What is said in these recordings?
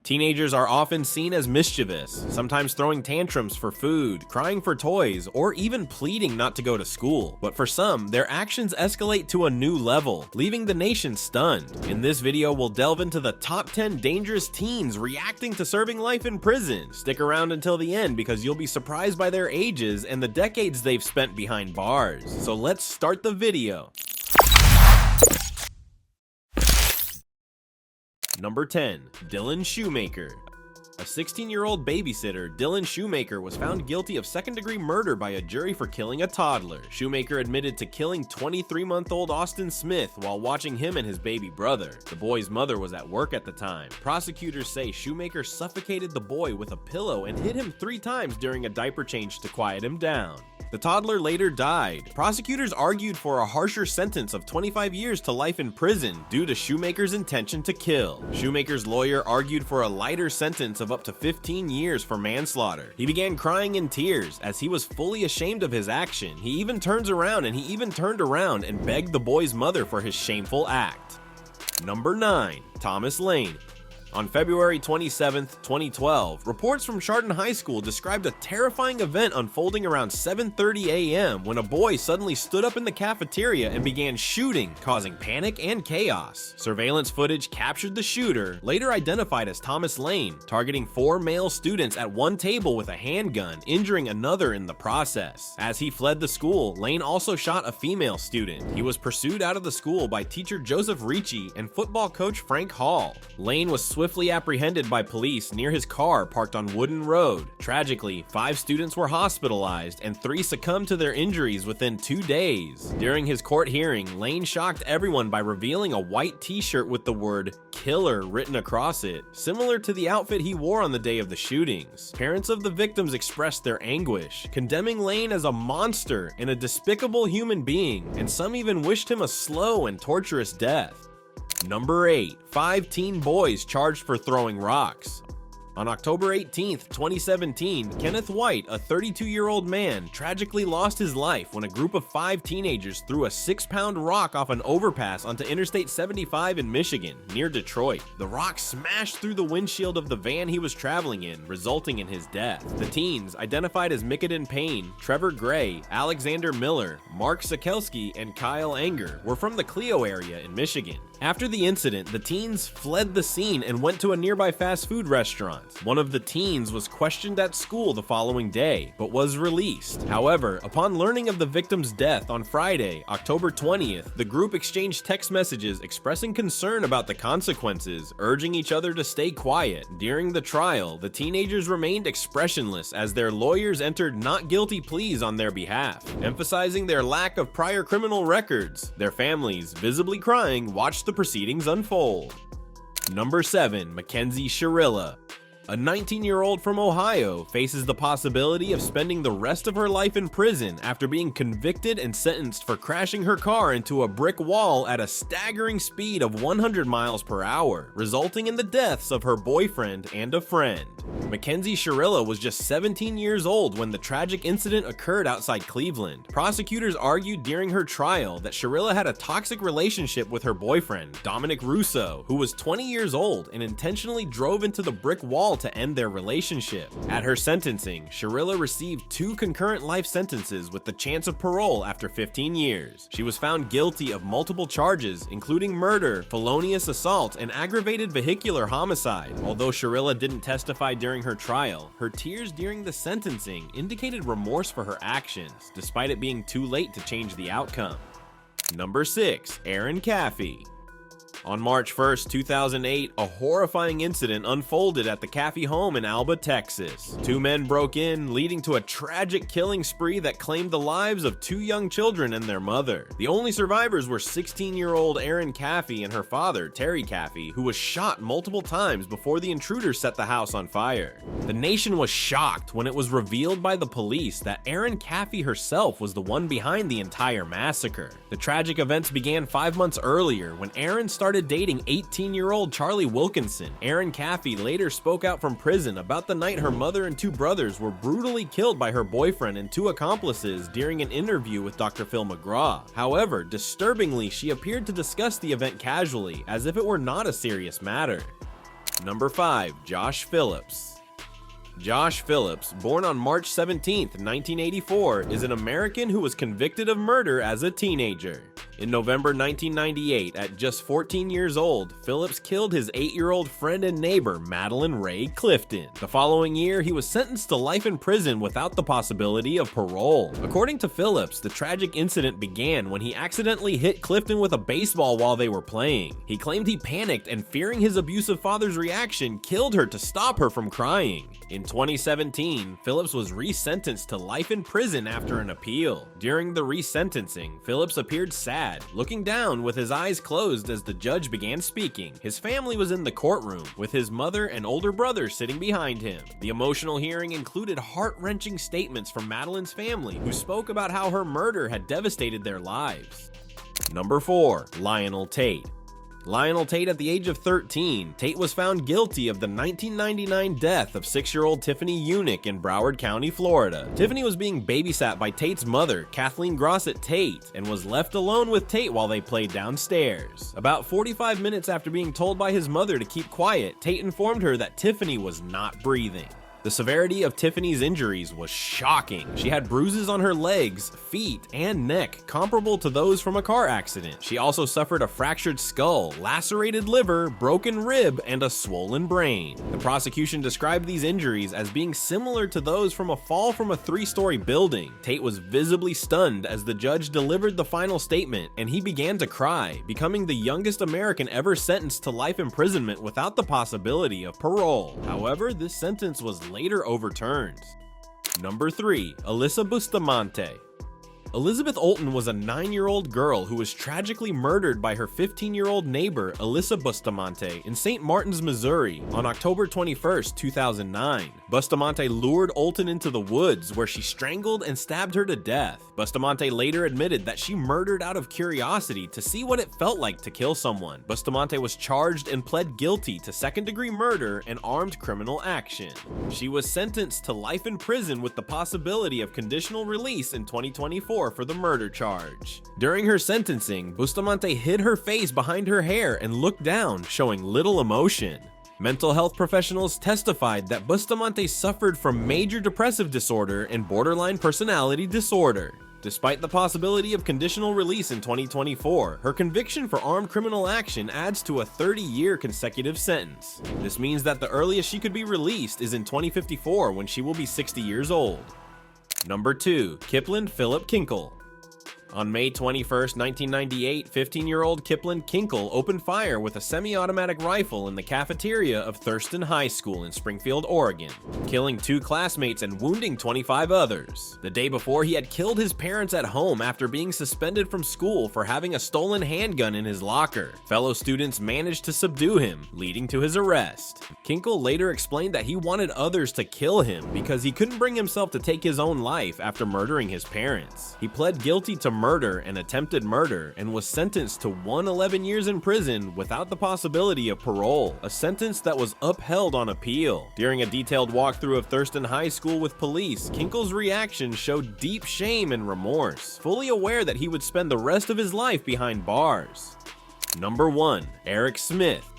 Teenagers are often seen as mischievous, sometimes throwing tantrums for food, crying for toys, or even pleading not to go to school. But for some, their actions escalate to a new level, leaving the nation stunned. In this video, we'll delve into the top 10 dangerous teens reacting to serving life in prison. Stick around until the end because you'll be surprised by their ages and the decades they've spent behind bars. So let's start the video. Number 10. Dylan Shumaker. A 16-year-old babysitter, Dylan Shumaker, was found guilty of second-degree murder by a jury for killing a toddler. Shumaker admitted to killing 23-month-old Austin Smith while watching him and his baby brother. The boy's mother was at work at the time. Prosecutors say Shumaker suffocated the boy with a pillow and hit him 3 times during a diaper change to quiet him down. The toddler later died. Prosecutors argued for a harsher sentence of 25 years to life in prison due to Shumaker's intention to kill. Shumaker's lawyer argued for a lighter sentence of up to 15 years for manslaughter. He began crying in tears as he was fully ashamed of his action. He even turned around and begged the boy's mother for his shameful act. Number 9. Thomas Lane. On February 27, 2012, reports from Chardon High School described a terrifying event unfolding around 7:30 a.m. when a boy suddenly stood up in the cafeteria and began shooting, causing panic and chaos. Surveillance footage captured the shooter, later identified as Thomas Lane, targeting 4 male students at one table with a handgun, injuring another in the process. As he fled the school, Lane also shot a female student. He was pursued out of the school by teacher Joseph Ricci and football coach Frank Hall. Lane was swiftly apprehended by police near his car parked on Wooden Road. Tragically, 5 students were hospitalized and 3 succumbed to their injuries within 2 days. During his court hearing, Lane shocked everyone by revealing a white t-shirt with the word "killer" written across it, similar to the outfit he wore on the day of the shootings. Parents of the victims expressed their anguish, condemning Lane as a monster and a despicable human being, and some even wished him a slow and torturous death. Number 8. 5 teen boys charged for throwing rocks. On October 18, 2017, Kenneth White, a 32-year-old man, tragically lost his life when a group of 5 teenagers threw a 6-pound rock off an overpass onto Interstate 75 in Michigan, near Detroit. The rock smashed through the windshield of the van he was traveling in, resulting in his death. The teens, identified as Mickaden Payne, Trevor Gray, Alexander Miller, Mark Sakelski, and Kyle Anger, were from the Clio area in Michigan. After the incident, the teens fled the scene and went to a nearby fast food restaurant. One of the teens was questioned at school the following day, but was released. However, upon learning of the victim's death on Friday, October 20th, the group exchanged text messages expressing concern about the consequences, urging each other to stay quiet. During the trial, the teenagers remained expressionless as their lawyers entered not guilty pleas on their behalf, emphasizing their lack of prior criminal records. Their families, visibly crying, watched the proceedings unfold. Number 7. McKenzie Chirilla. A 19-year-old from Ohio faces the possibility of spending the rest of her life in prison after being convicted and sentenced for crashing her car into a brick wall at a staggering speed of 100 miles per hour, resulting in the deaths of her boyfriend and a friend. McKenzie Chirilla was just 17 years old when the tragic incident occurred outside Cleveland. Prosecutors argued during her trial that Chirilla had a toxic relationship with her boyfriend, Dominic Russo, who was 20 years old and intentionally drove into the brick wall to end their relationship. At her sentencing, Chirilla received 2 concurrent life sentences with the chance of parole after 15 years. She was found guilty of multiple charges, including murder, felonious assault, and aggravated vehicular homicide. Although Chirilla didn't testify during her trial, her tears during the sentencing indicated remorse for her actions, despite it being too late to change the outcome. Number 6. Cathy. On March 1st, 2008, a horrifying incident unfolded at the Cathy home in Alba, Texas. 2 men broke in, leading to a tragic killing spree that claimed the lives of 2 young children and their mother. The only survivors were 16-year-old Cathy and her father, Terry Cathy, who was shot multiple times before the intruders set the house on fire. The nation was shocked when it was revealed by the police that Cathy herself was the one behind the entire massacre. The tragic events began 5 months earlier when Aaron started dating 18-year-old Charlie Wilkinson. Cathy later spoke out from prison about the night her mother and 2 brothers were brutally killed by her boyfriend and 2 accomplices during an interview with Dr. Phil McGraw. However, disturbingly, she appeared to discuss the event casually, as if it were not a serious matter. Number 5. Josh Phillips. Josh Phillips, born on March 17, 1984, is an American who was convicted of murder as a teenager. In November 1998, at just 14 years old, Phillips killed his 8-year-old friend and neighbor, Madeline Ray Clifton. The following year, he was sentenced to life in prison without the possibility of parole. According to Phillips, the tragic incident began when he accidentally hit Clifton with a baseball while they were playing. He claimed he panicked and, fearing his abusive father's reaction, killed her to stop her from crying. In 2017, Phillips was resentenced to life in prison after an appeal. During the resentencing, Phillips appeared sad, looking down with his eyes closed as the judge began speaking. His family was in the courtroom, with his mother and older brother sitting behind him. The emotional hearing included heart-wrenching statements from Madeline's family, who spoke about how her murder had devastated their lives. Number 4. Lionel Tate. Lionel Tate, at the age of 13, Tate was found guilty of the 1999 death of 6-year-old Tiffany Unick in Broward County, Florida. Tiffany was being babysat by Tate's mother, Kathleen Grossett Tate, and was left alone with Tate while they played downstairs. About 45 minutes after being told by his mother to keep quiet, Tate informed her that Tiffany was not breathing. The severity of Tiffany's injuries was shocking. She had bruises on her legs, feet, and neck comparable to those from a car accident. She also suffered a fractured skull, lacerated liver, broken rib, and a swollen brain. The prosecution described these injuries as being similar to those from a fall from a 3-story building. Tate was visibly stunned as the judge delivered the final statement, and he began to cry, becoming the youngest American ever sentenced to life imprisonment without the possibility of parole. However, this sentence was later overturned. Number 3. Alysa Bustamante. Elizabeth Olten was a 9-year-old girl who was tragically murdered by her 15-year-old neighbor, Alysa Bustamante, in St. Martin's, Missouri, on October 21, 2009. Bustamante lured Olten into the woods, where she strangled and stabbed her to death. Bustamante later admitted that she murdered out of curiosity to see what it felt like to kill someone. Bustamante was charged and pled guilty to second-degree murder and armed criminal action. She was sentenced to life in prison with the possibility of conditional release in 2024 for the murder charge. During her sentencing, Bustamante hid her face behind her hair and looked down, showing little emotion. Mental health professionals testified that Bustamante suffered from major depressive disorder and borderline personality disorder. Despite the possibility of conditional release in 2024, her conviction for armed criminal action adds to a 30-year consecutive sentence. This means that the earliest she could be released is in 2054, when she will be 60 years old. Number 2. Kiplin Philip Kinkle. On May 21, 1998, 15-year-old Kiplin Kinkle opened fire with a semi-automatic rifle in the cafeteria of Thurston High School in Springfield, Oregon, killing 2 classmates and wounding 25 others. The day before, he had killed his parents at home after being suspended from school for having a stolen handgun in his locker. Fellow students managed to subdue him, leading to his arrest. Kinkle later explained that he wanted others to kill him because he couldn't bring himself to take his own life after murdering his parents. He pled guilty to murder and attempted murder and was sentenced to 111 years in prison without the possibility of parole, a sentence that was upheld on appeal. During a detailed walkthrough of Thurston High School with police, Kinkle's reaction showed deep shame and remorse, fully aware that he would spend the rest of his life behind bars. Number 1. Eric Smith.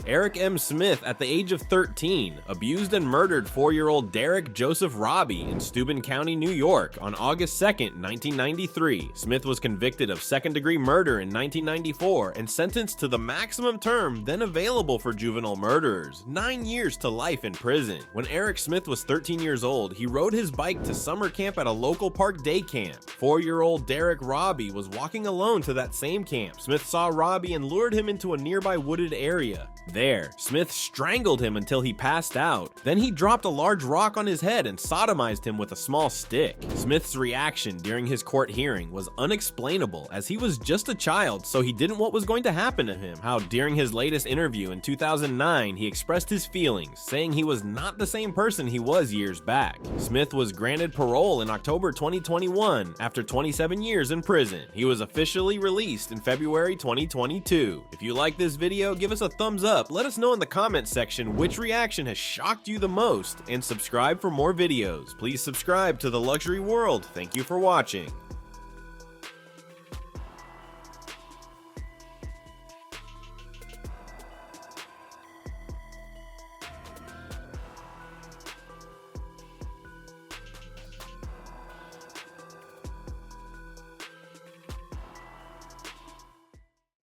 Eric M. Smith, at the age of 13, abused and murdered 4-year-old Derek Joseph Robbie in Steuben County, New York on August 2, 1993. Smith was convicted of second-degree murder in 1994 and sentenced to the maximum term then available for juvenile murderers, 9 years to life in prison. When Eric Smith was 13 years old, he rode his bike to summer camp at a local park day camp. 4-year-old Derek Robbie was walking alone to that same camp. Smith saw Robbie and lured him into a nearby wooded area. There, Smith strangled him until he passed out. Then he dropped a large rock on his head and sodomized him with a small stick. Smith's reaction during his court hearing was unexplainable, as he was just a child, so he didn't know what was going to happen to him. How during his latest interview in 2009, he expressed his feelings, saying he was not the same person he was years back. Smith was granted parole in October 2021 after 27 years in prison. He was officially released in February 2022. If you like this video, give us a thumbs up. Let us know in the comments section which reaction has shocked you the most, and subscribe for more videos. Please subscribe to The Luxury World. Thank you for watching.